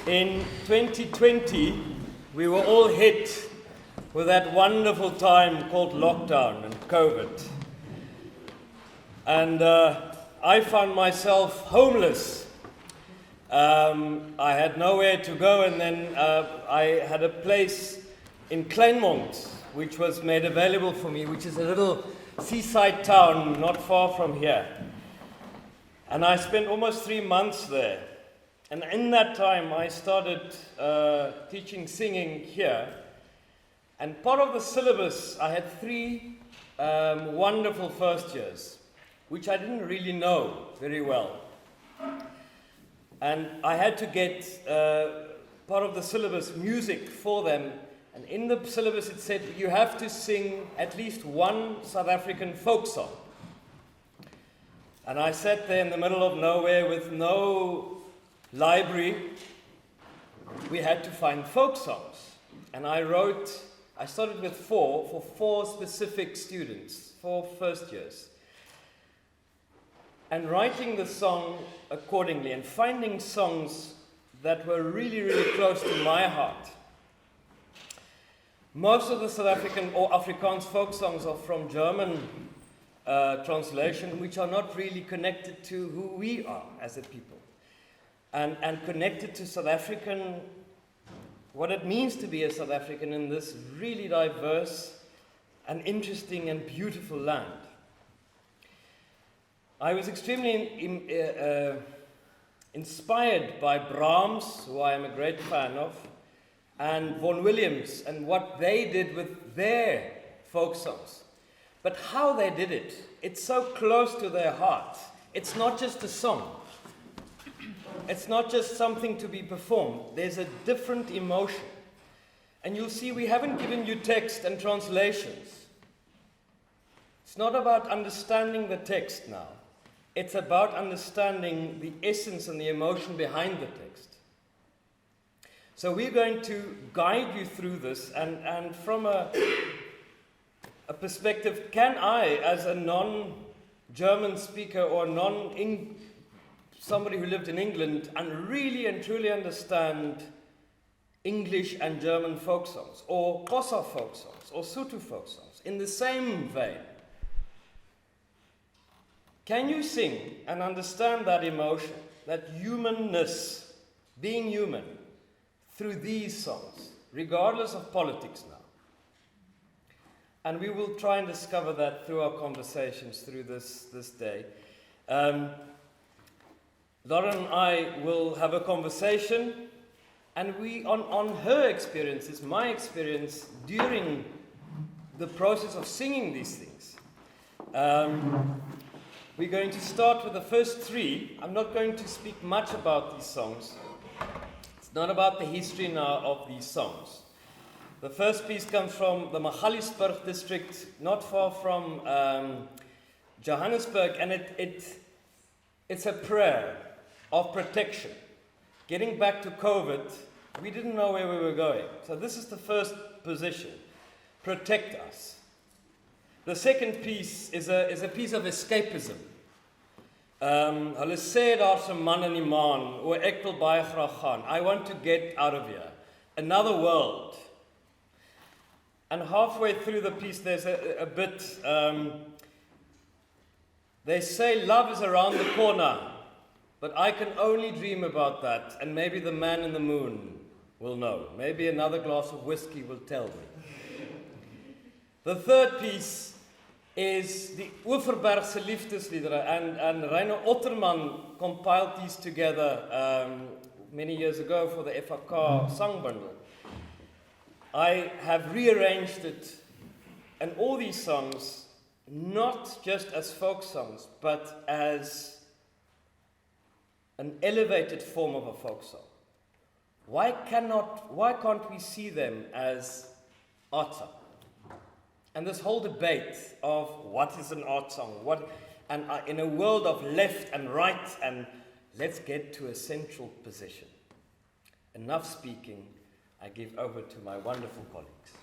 In 2020, we were all hit with that wonderful time called lockdown and COVID. And I found myself homeless. I had nowhere to go, and then I had a place in Kleinmond, which was made available for me, which is a little seaside town not far from here. And I spent almost 3 months there. And in that time, I started teaching singing here. And part of the syllabus, I had 3 wonderful first years, which I didn't really know very well. And I had to get part of the syllabus, music, for them. And in the syllabus it said, you have to sing at least one South African folk song. And I sat there in the middle of nowhere with no library. We had to find folk songs. And I started with 4 for 4 specific students, 4 first years. And writing the song accordingly and finding songs that were really, really close to my heart. Most of the South African or Afrikaans folk songs are from German translation, which are not really connected to who we are as a people. And connected to South African, what it means to be a South African in this really diverse and interesting and beautiful land. I was extremely inspired by Brahms, who I am a great fan of, and Vaughan Williams, and what they did with their folk songs. But how they did it, it's so close to their heart. It's not just a song. It's not just something to be performed. There's a different emotion. And you'll see we haven't given you text and translations. It's not about understanding the text now. It's about understanding the essence and the emotion behind the text. So we're going to guide you through this, and from a perspective, can I, as a non-German speaker or somebody who lived in England, and really and truly understand English and German folk songs, or Xhosa folk songs, or Sotho folk songs, in the same vein? Can you sing and understand that emotion, that humanness, being human, through these songs, regardless of politics now? And we will try and discover that through our conversations through this day. Lauren and I will have a conversation, and we, on her experiences, my experience during the process of singing these things. We're going to start with the first 3. I'm not going to speak much about these songs. It's not about the history now of these songs. The first piece comes from the Magaliesburg district, not far from Johannesburg, and it's a prayer of protection. Getting back to COVID, we didn't know where we were going. So this is the first position. Protect us. The second piece is a piece of escapism. Hulle sê daar's 'n man in die maan, o ek wil baie graag gaan. I want to get out of here. Another world. And halfway through the piece there's a bit, they say love is around the corner, but I can only dream about that, and maybe the man in the moon will know. Maybe another glass of whiskey will tell me. The third piece is the Oeverbergse liefdesliedere, and Reiner Otterman compiled these together many years ago for the FAK song bundle. I have rearranged it, and all these songs, not just as folk songs, but as an elevated form of a folk song. Why can't we see them as art song? And this whole debate of what is an art song, and in a world of left and right, and let's get to a central position. Enough speaking, I give over to my wonderful colleagues.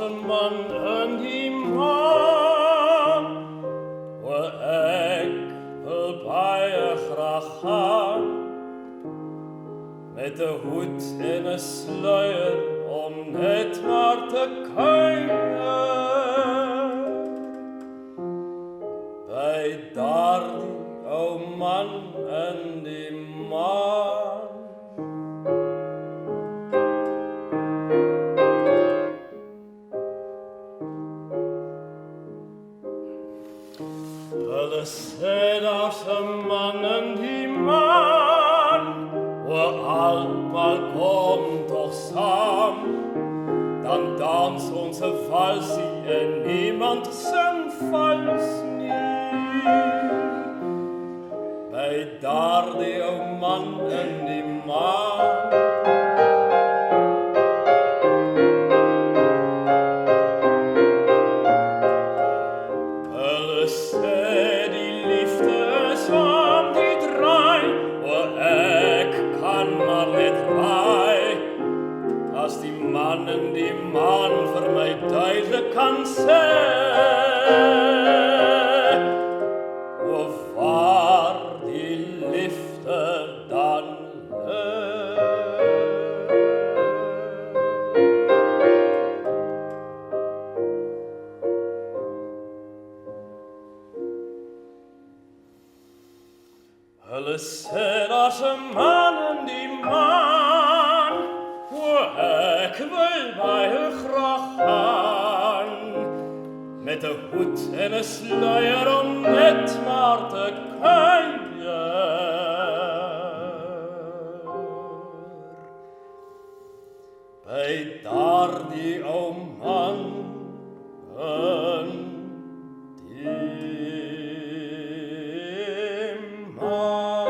een man en die man, waar ek wil baie graag gaan, met 'n hoed en 'n sluier om net maar te kuier by daardie ou man en die man. Hulle sê daar's 'n man en die man, waar almal kom toch saam, dan dans ons 'n valsie en niemand sing vals nie. By daardie ou man en die man. Hulle sê die liefde is om die draai, waar ek kan maar net raai, as die man en die man vir my duidelik kan sê, of waar die liefde dan lê. Hulle sê daar's 'n man en die man, waar ek wil baie graag gaan, met 'n hoed en 'n sluier om net maar te kuier by daardie ou man en die man.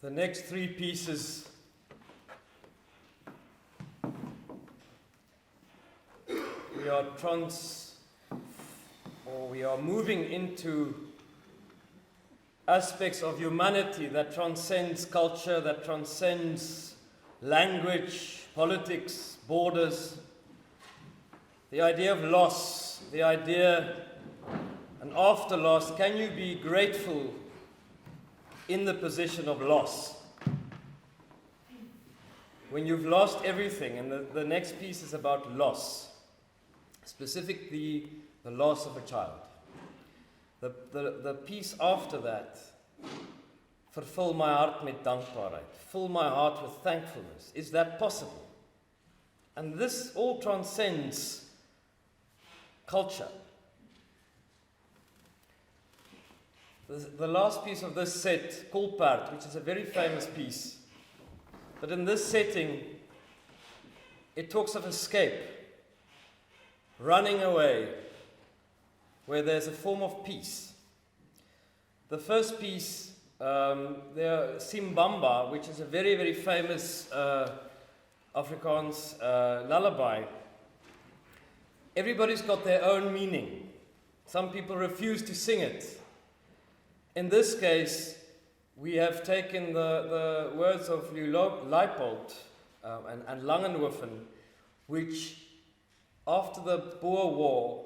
The next three pieces we are moving into aspects of humanity that transcends culture, that transcends language, politics, borders. The idea of loss, the idea, and after loss, can you be grateful in the position of loss? When you've lost everything, and the next piece is about loss, specifically the loss of a child. The piece after that, vervul my hart met dankbaarheid, fill my heart with thankfulness. Is that possible? And this all transcends culture. The last piece of this set, Kolperd, which is a very famous piece, but in this setting, it talks of escape, running away, where there's a form of peace. The first piece, there Simbamba, which is a very, very famous Afrikaans lullaby. Everybody's got their own meaning. Some people refuse to sing it. In this case, we have taken the words of Leipold and Langenhoven, which, after the Boer War,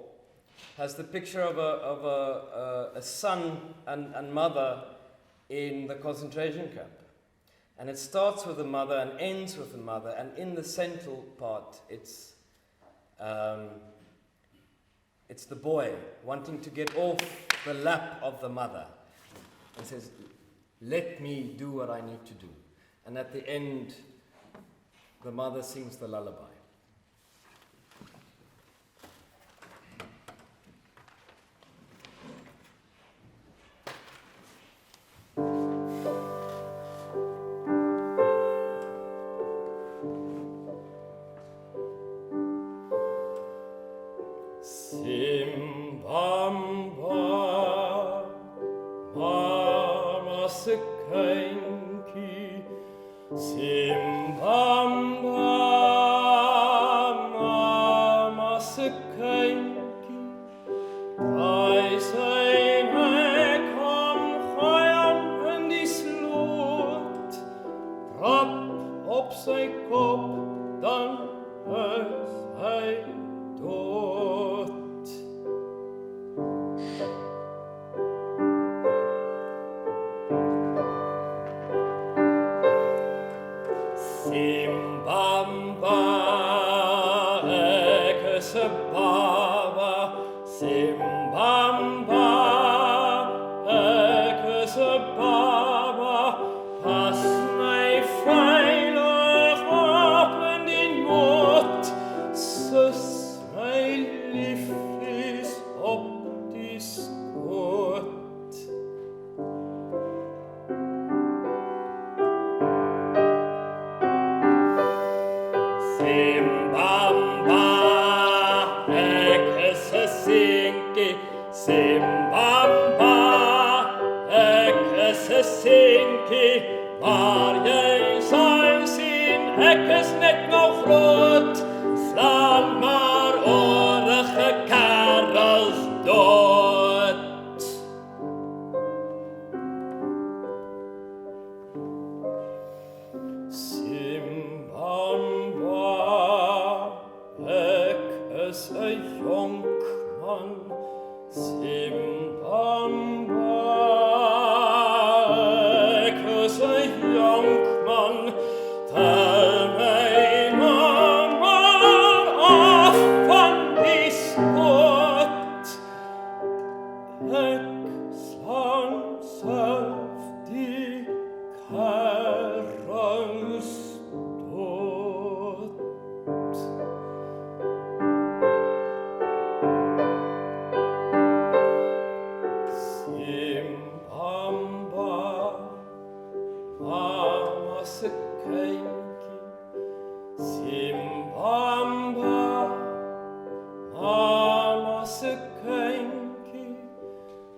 has the picture of a son and mother in the concentration camp. And it starts with the mother and ends with the mother, and in the central part, it's the boy wanting to get off the lap of the mother. And says, let me do what I need to do. And at the end, the mother sings the lullaby.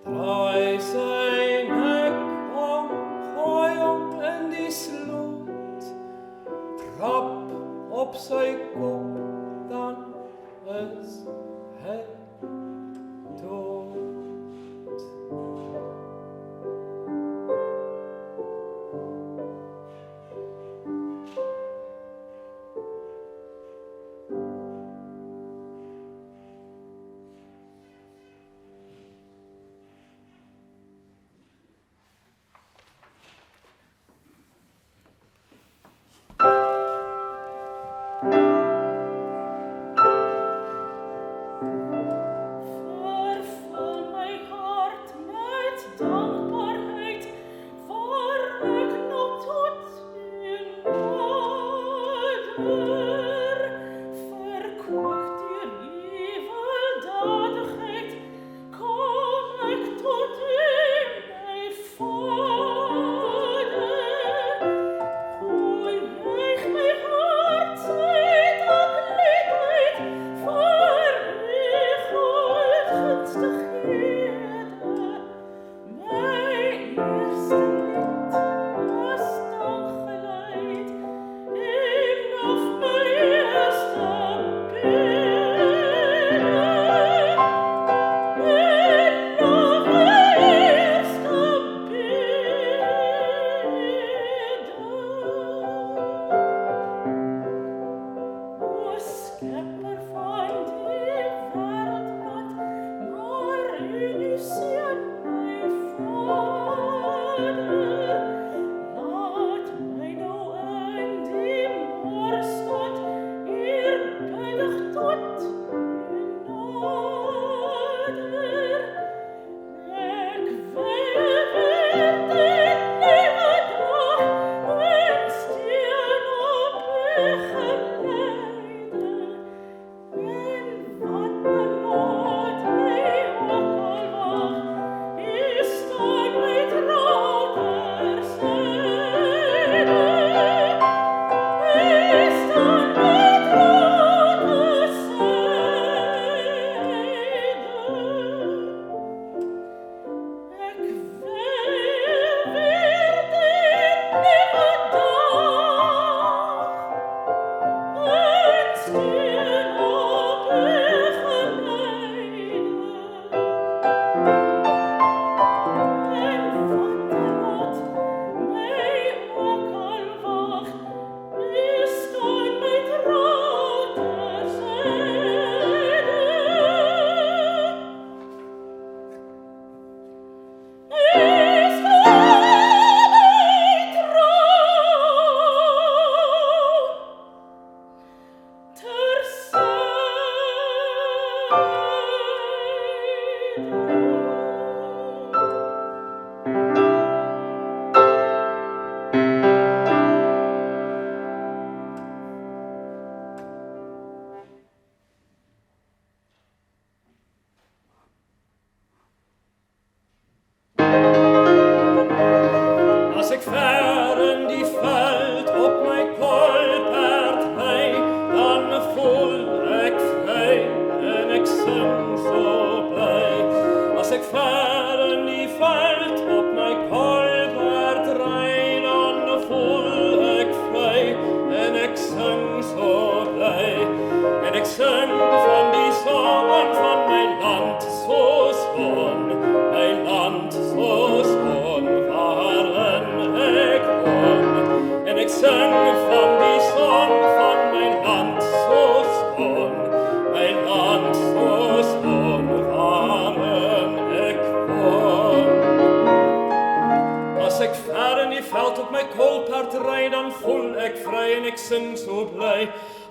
Drei zijn ek om gooi om in op sy kop, dan is hy dood.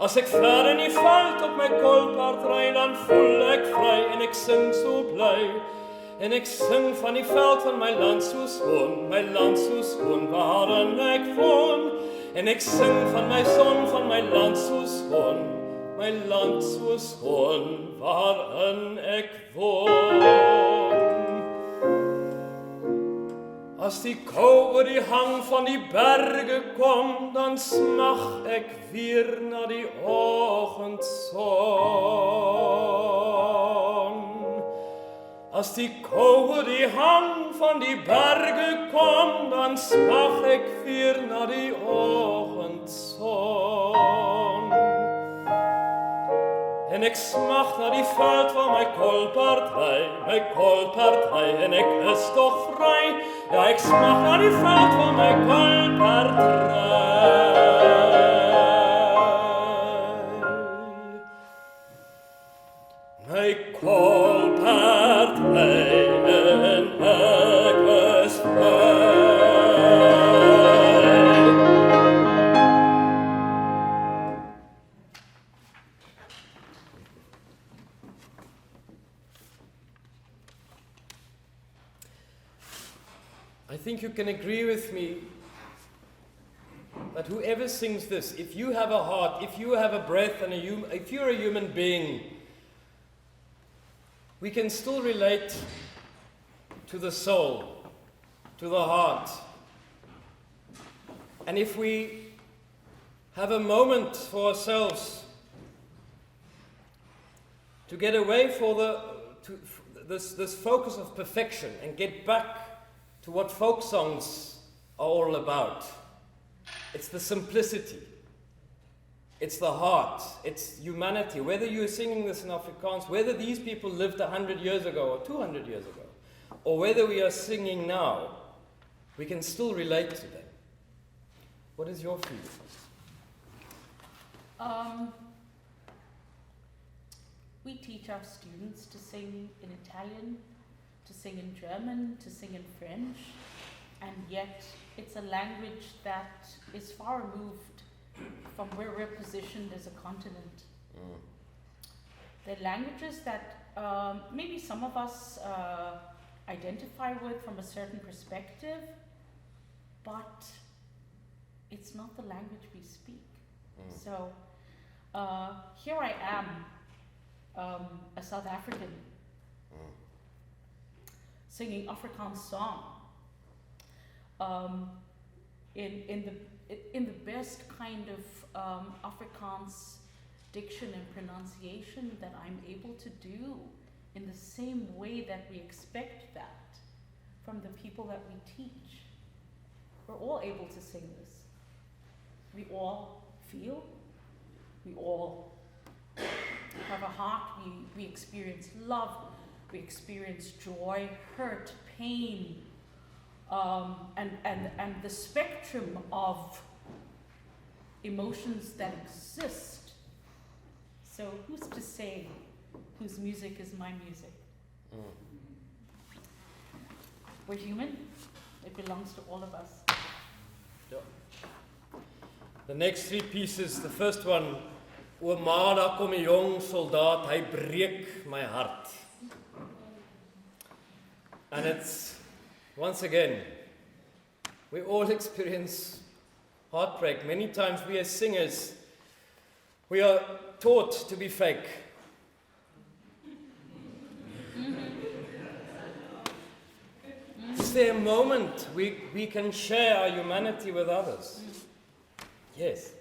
As ek ver in die veld op my kolpaard ry, dan voel ek vry en ek sing so bly. En ek sing van die veld van my land so skoon, my land so skoon waarin ek woon. En ek sing van my son, van my land so skoon, my land so skoon waarin ek woon. As die kou oor die hang van die berge kom, dan smag ek weer na die oggendson. As die kou oor die hang van die berge kom, dan smag ek weer na die oggendson. ek smag na die veld van my kolpartry, en ek is tog vry. Ja, ek smag na die veld van my kolpartry. My kolpartry, en ek is vry. I think you can agree with me that whoever sings this, if you have a heart, if you have a breath, and if you're a human being, we can still relate to the soul, to the heart. And if we have a moment for ourselves to get away this focus of perfection and get back to what folk songs are all about. It's the simplicity. It's the heart. It's humanity. Whether you're singing this in Afrikaans, whether these people lived 100 years ago or 200 years ago, or whether we are singing now, we can still relate to them. What is your feeling? We teach our students to sing in Italian, to sing in German, to sing in French, and yet it's a language that is far removed from where we're positioned as a continent. They're languages that maybe some of us identify with from a certain perspective, but it's not the language we speak. So here I am, a South African, singing Afrikaans song in the best kind of Afrikaans diction and pronunciation that I'm able to do, in the same way that we expect that from the people that we teach. We're all able to sing this. We all feel, we all have a heart, we experience love, we experience joy, hurt, pain, and the spectrum of emotions that exist. So who's to say whose music is my music? We're human. It belongs to all of us. Yeah. The next three pieces, the first one, O ma, daar kom 'n jong soldaat, hy breek my hart. And it's, once again, we all experience heartbreak. Many times we as singers, we are taught to be fake. Is there a moment we can share our humanity with others? Yes.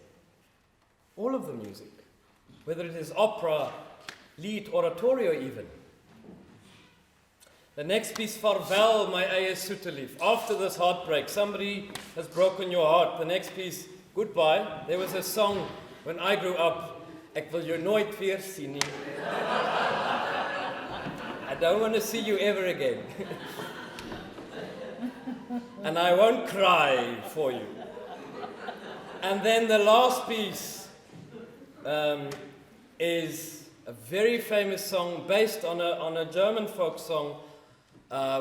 All of the music. Whether it is opera, lied, oratorio even. The next piece, Vaarwel, my eie soetelief. After this heartbreak, somebody has broken your heart. The next piece, Goodbye. There was a song when I grew up, Ek wil jou nooit weer sien nie. I don't want to see you ever again. And I won't cry for you. And then the last piece is a very famous song based on a German folk song,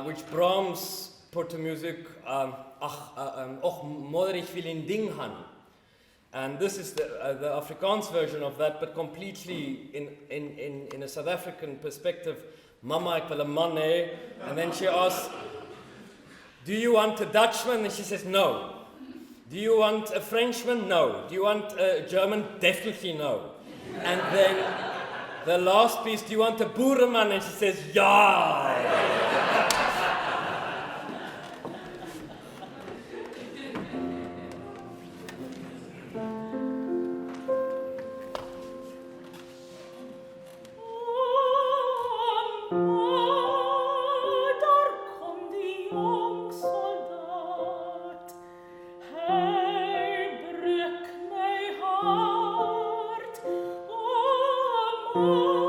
which Brahms put to music, Och Moeder, ich will een ding han. And this is the Afrikaans version of that, but completely in a South African perspective. Mama, ek wil 'n man hê. And then she asks, do you want a Dutchman? And she says, no. Do you want a Frenchman? No. Do you want a German? Definitely no. And then the last piece, do you want a boereman? And she says, ja. Oh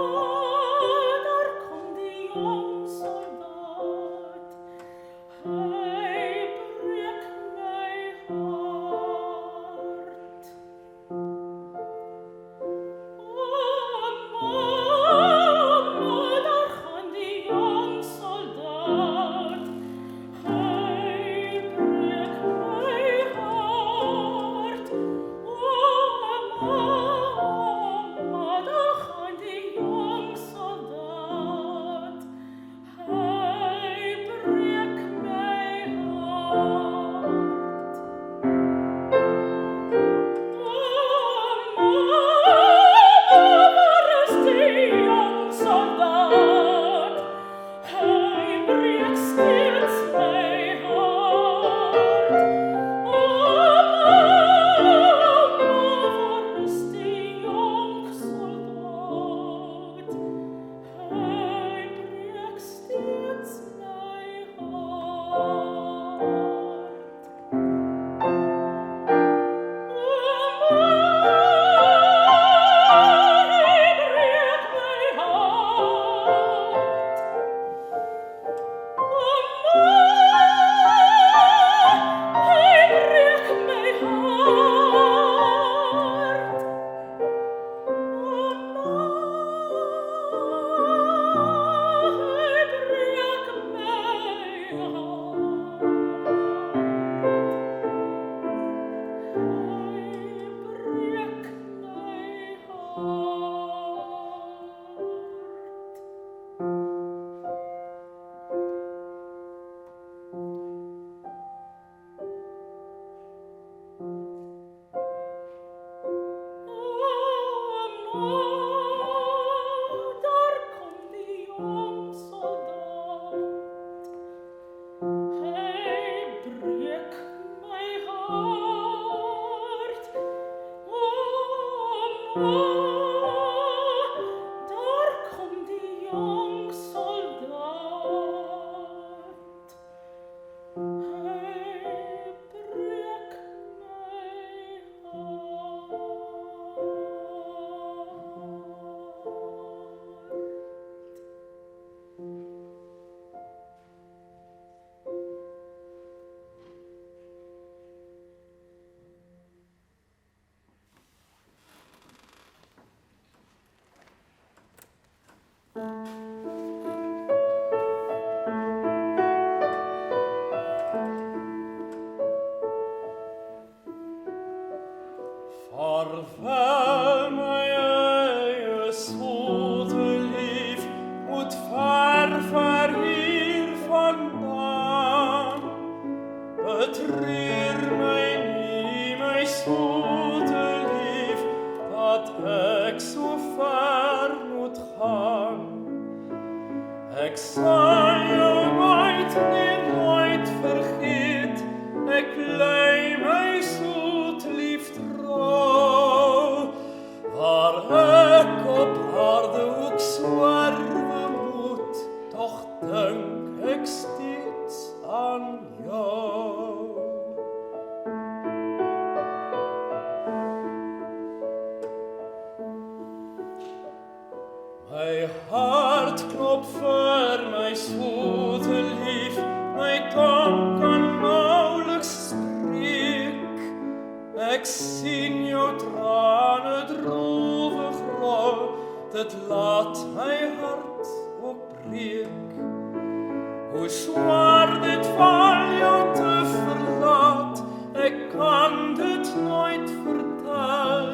Vaarwel my eie soete lief, moet ver hier vandaan. Betreur my nie, my soete lief, dat ek so ver moet gaan. Ek sal jou nooit vergeet, ek lei my soet lief trouw. Waar ek op aarde ook swerwe moet, toch denk ek steeds aan jou. My hart klop vir my soete lief, my tong kan nauwelijks spreek. Ek sien jou trane droevig rol, dit laat my hart ook breek. Hoe zwaar dit val jou te verlaat, ek kan dit nooit vertel.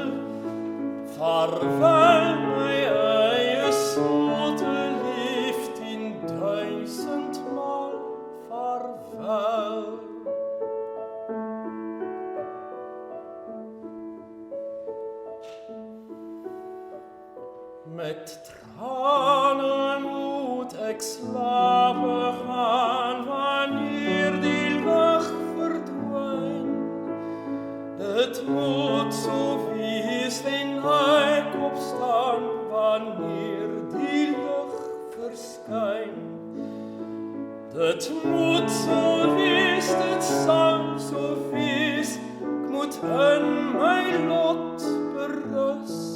Vaarwel my eie soete lief, 10.000 maal vaarwel. Met trane moet ek slape gaan, wanneer die lig verdwyn. Het moet so wees en ek opstaan, wanneer die lig verskyn. Dit moet so wees, dit sal so wees, ek moet in my lot berus.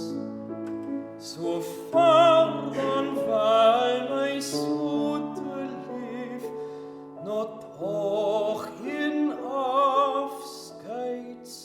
So far dan val my soete lief, not hoog in afscheidskus.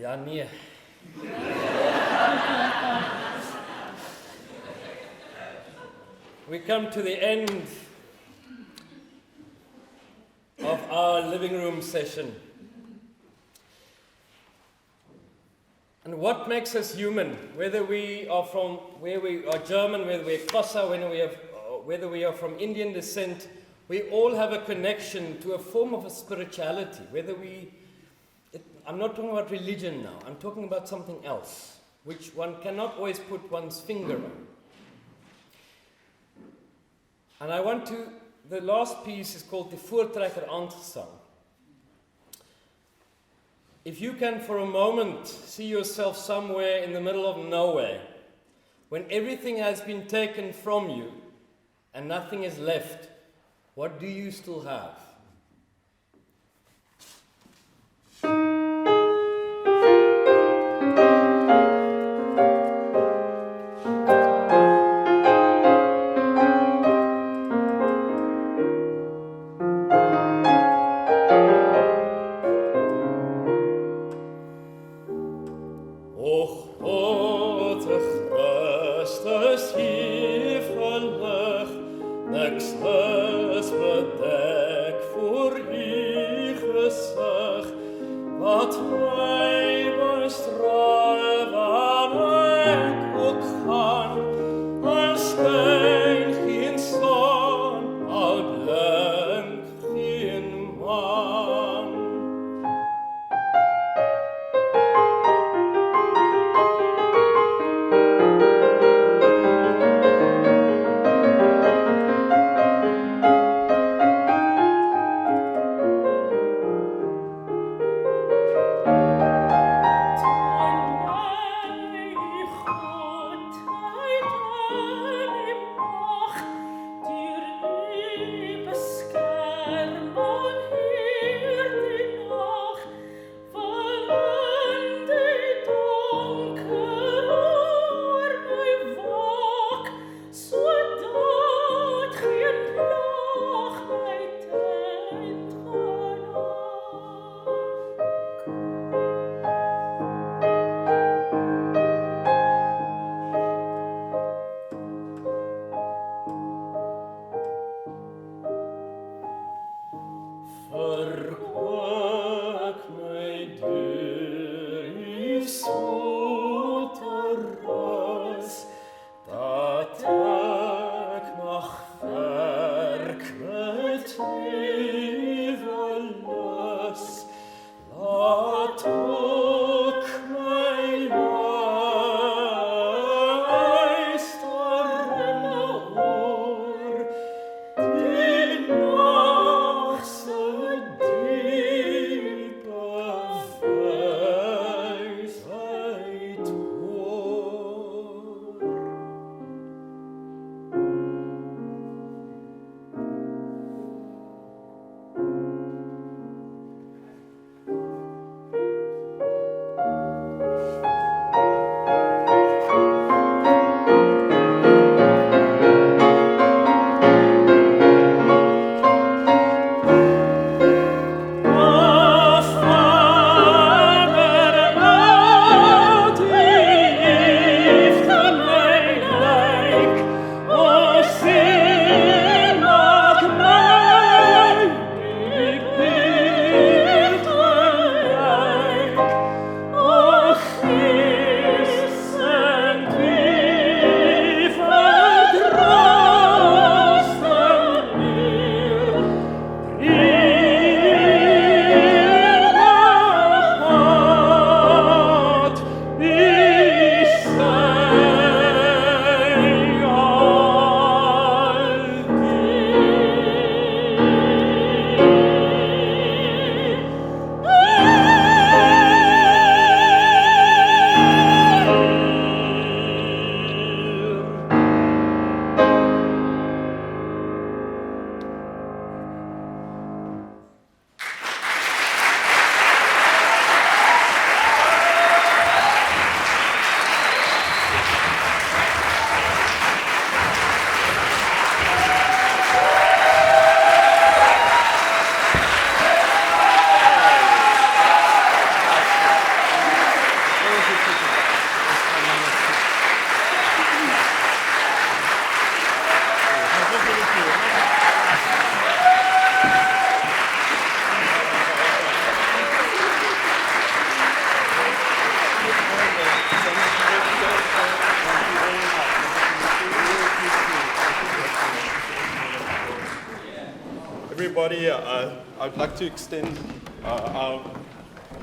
Ja, nee. We come to the end of our living room session. And what makes us human, whether we are from, where we are German, whether we're Xhosa, whether we are from Indian descent, we all have a connection to a form of a spirituality. I'm not talking about religion now, I'm talking about something else, which one cannot always put one's finger on. And the last piece is called the Voortrekker Aandgesang. If you can for a moment see yourself somewhere in the middle of nowhere, when everything has been taken from you and nothing is left, what do you still have? everybody. I'd like to extend our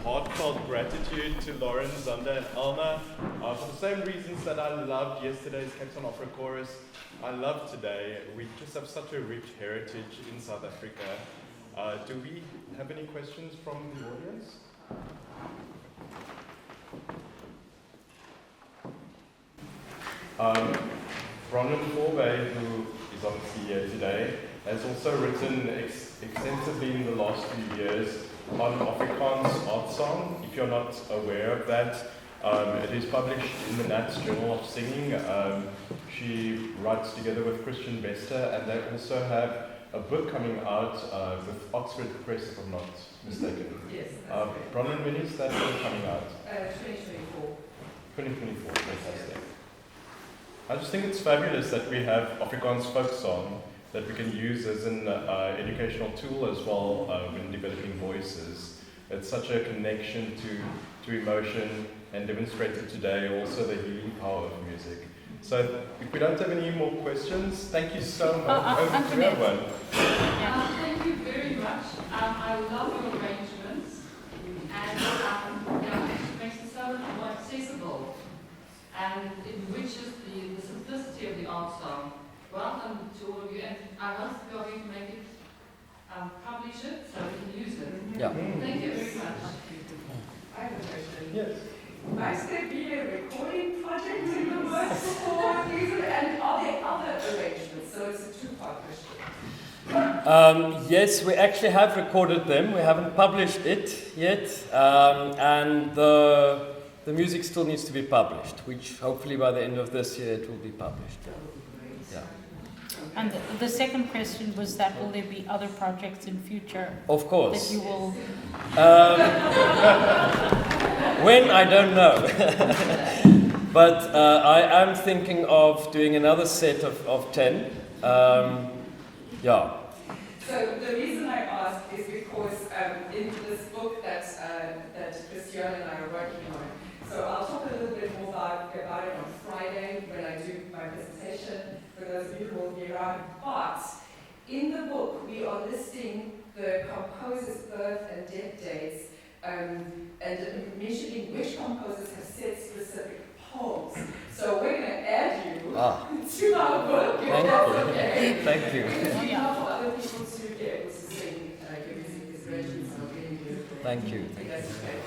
heartfelt gratitude to Lauren, Xander, and Elna for the same reasons that I loved yesterday's Cape Town Opera Chorus. I love today. We just have such a rich heritage in South Africa. Do we have any questions from the audience? Bronwyn Forbay, who is obviously here today, has also written extensively in the last few years on Afrikaans art song. If you're not aware of that, it is published in the Nats Journal of Singing. She writes together with Christian Bester, and they also have a book coming out with Oxford Press, if I'm not mistaken. Yes. Bronwyn, when is that book coming out? 2024. 2024, fantastic. I just think it's fabulous that we have Afrikaans folk song that we can use as an educational tool as well when developing voices. It's such a connection to emotion, and demonstrated today also the healing power of music. So if we don't have any more questions, thank you so much. Over to everyone. Thank you very much. I love your arrangements, and it makes it so much more accessible, and it enriches the simplicity of the art song. Welcome to all of you, and I hope you are going to make it, publish it so we can use it. Yeah. Thank you very much. I have a question. Yes. Must there be a recording project in the works for these, and are there other arrangements? So it's a two-part question. Yes, we actually have recorded them. We haven't published it yet, and the music still needs to be published, which hopefully by the end of this year it will be published. Yeah. And the second question was that will there be other projects in future Of course. that you will... When, I don't know. But I am thinking of doing another set of 10. Yeah. So the reason I ask is because in this book that Christian and I are working on, so I'll talk a little bit more about it on Friday when I do my presentation for those of you who will be around. But in the book, we are listing the composer's birth and death dates and mentioning which composers have set specific poems. So we're going to add you to our book, if that's okay. Thank you. It's enough for other people to be able to sing your music is arrangements are really good. Thank you. That's okay.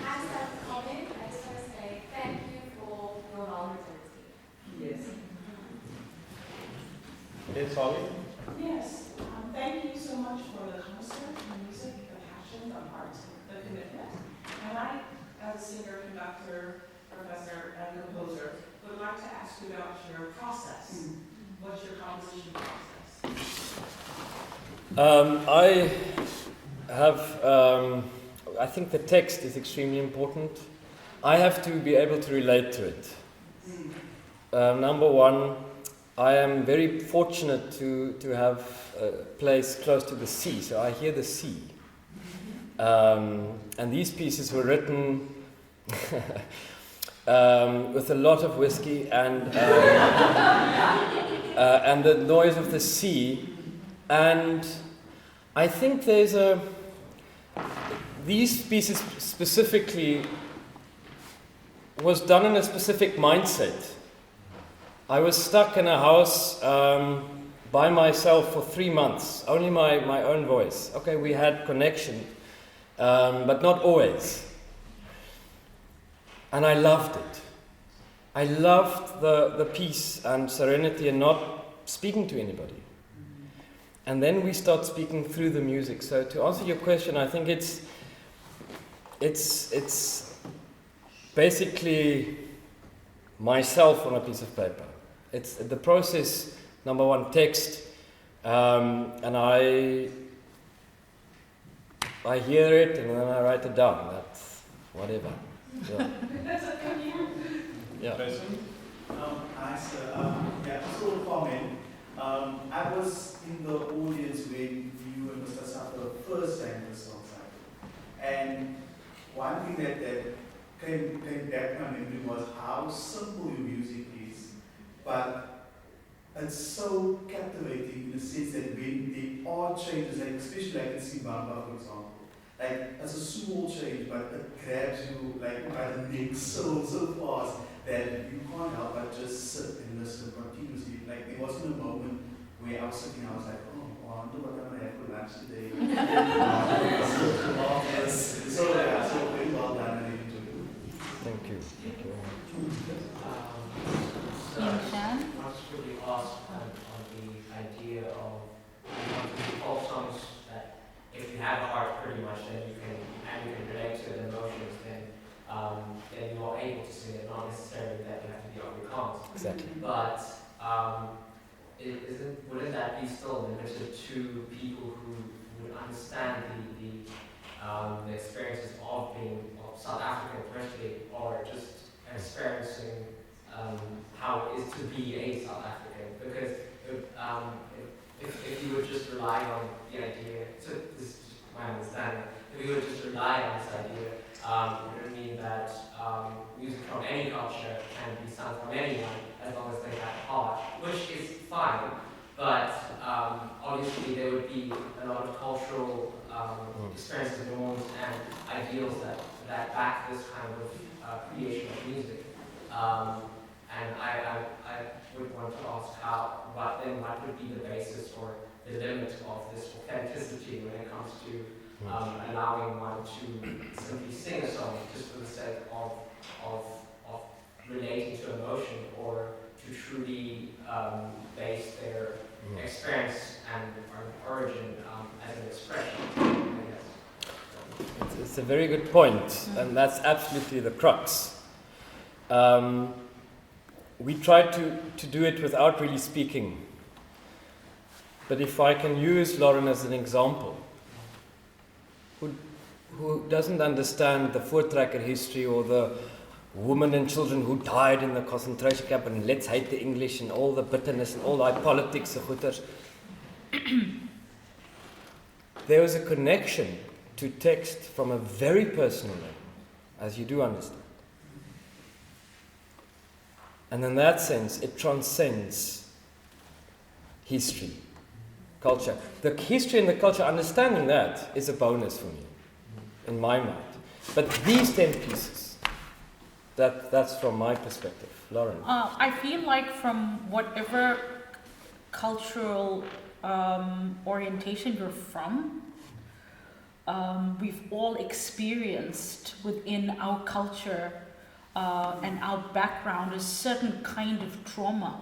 As a comment, I just want to say thank you for your vulnerability. Yes. Yes, Holly? Yes, thank you so much for the concert, the music, the passion, the heart, the commitment. And I, as a singer, conductor, professor, and composer, would like to ask you about your process. What's your composition process? I have, I think the text is extremely important. I have to be able to relate to it. Number one, I am very fortunate to have a place close to the sea, so I hear the sea. And these pieces were written with a lot of whiskey and the noise of the sea. And I think these pieces specifically was done in a specific mindset. I was stuck in a house by myself for 3 months, only my own voice. Okay, we had connection, but not always. And I loved it. I loved the peace and serenity and not speaking to anybody. And then we start speaking through the music. So to answer your question, I think it's basically myself on a piece of paper. It's the process, number one, text, and I hear it and then I write it down. That's whatever. Yeah. Yeah. Hi, sir. Just a little comment. I was in the audience when you and Mr. Dasappa first sang the song title. And one thing that came back to my memory was how simple your music is, but it's so captivating in the sense that when there are changes, like especially like in Zimbabwe, for example, like it's a small change, but it grabs you like by the neck so fast that you can't help but just sit and listen continuously. Like there wasn't a moment where I was sitting, I was like, oh, I wonder what I'm gonna have for lunch today. So yeah, so very well done and I enjoyed it. Thank you. Thank you. So I want to really ask on the idea of all songs that if you have a heart pretty much then you can relate to the emotions, then you are able to sing it, not necessarily that you have to be Afrikaans. Exactly. But wouldn't that be still limited to people who would understand the experiences of being of South African, especially, or just experiencing how it is to be a South African? Because if you would just rely on the idea, so this is my understanding, if you would just rely on this idea, it would mean that music from any culture can be sung from anyone as long as they have heart, which is fine, but obviously there would be a lot of cultural experiences, norms, and ideals that back this kind of creation of music. And I would want to ask what would be the basis or the limit of this authenticity when it comes to allowing one to simply sing a song just for the sake of relating to emotion, or to truly base their experience and origin as an expression. It's a very good point, and that's absolutely the crux. We tried to do it without really speaking. But if I can use Lauren as an example, who doesn't understand the Voortrekker history or the women and children who died in the concentration camp and let's hate the English and all the bitterness and all that politics, the goeters. There was a connection to text from a very personal level, as you do understand. And in that sense, it transcends history, culture. The history and the culture, understanding that is a bonus for me, in my mind. But these 10 pieces, that's from my perspective. Lauren? I feel like from whatever cultural orientation you're from, we've all experienced within our culture and our background a certain kind of trauma,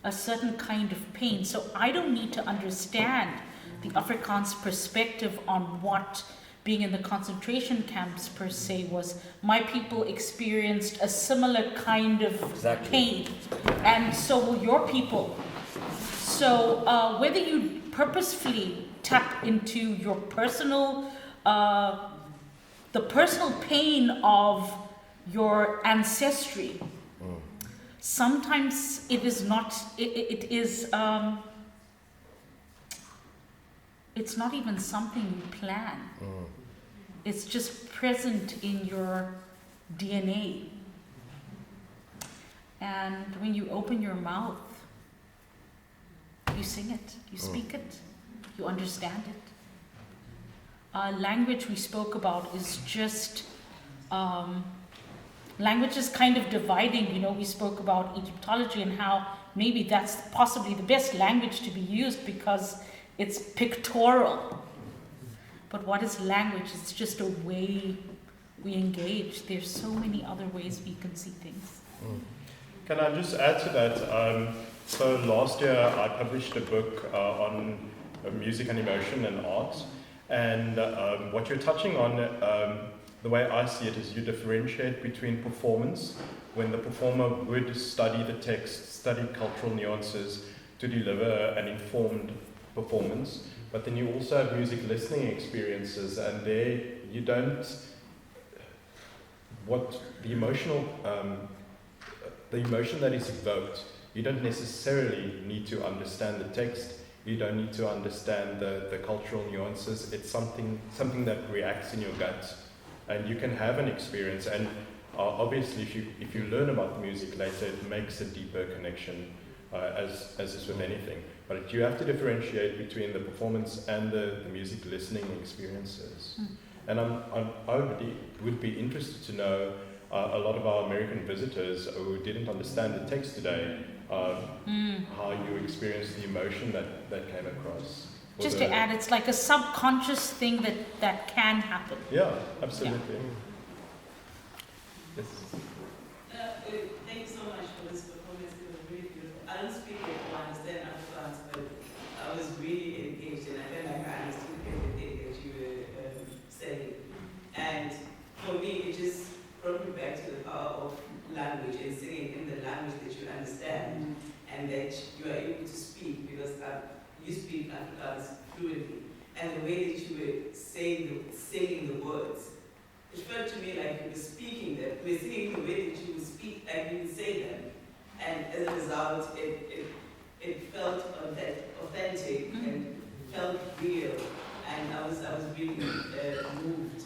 a certain kind of pain. So I don't need to understand the Afrikaans perspective on what being in the concentration camps per se was. My people experienced a similar kind of pain, and so will your people. So whether you purposefully tap into your personal, the personal pain of your ancestry, sometimes it is not, it's not even something you plan. It's just present in your DNA. And when you open your mouth, you sing it, you speak it, you understand it. Language we spoke about is just, language is kind of dividing. You know, we spoke about Egyptology and how maybe that's possibly the best language to be used because it's pictorial. But what is language? It's just a way we engage. There's so many other ways we can see things. Can I just add to that? So last year I published a book on music and emotion and art. And what you're touching on, the way I see it, is you differentiate between performance, when the performer would study the text, study cultural nuances to deliver an informed performance. But then you also have music listening experiences, and there you don't, what the emotion that is evoked, you don't necessarily need to understand the text, you don't need to understand the cultural nuances. It's something that reacts in your gut, and you can have an experience. And obviously if you learn about music later, it makes a deeper connection as is with anything. But you have to differentiate between the performance and the music listening experiences. And I would be interested to know a lot of our American visitors who didn't understand the text today, how you experienced the emotion that came across. Just to add, it's like a subconscious thing that can happen. Yeah, absolutely. Yes. Thank you so much for this performance. It was really beautiful. I don't speak it to understand Afrikaans, but I was really engaged and I felt like I understood everything that you were saying. And for me, it just brought me back to the power of language and singing in the language that you understand and that you are able to speak, because you speak Afrikaans fluently. And the way that you were saying the words, it felt to me like you were speaking them. You were singing the way that you would speak, like you would say them. And as a result, it felt authentic and felt real. And I was really moved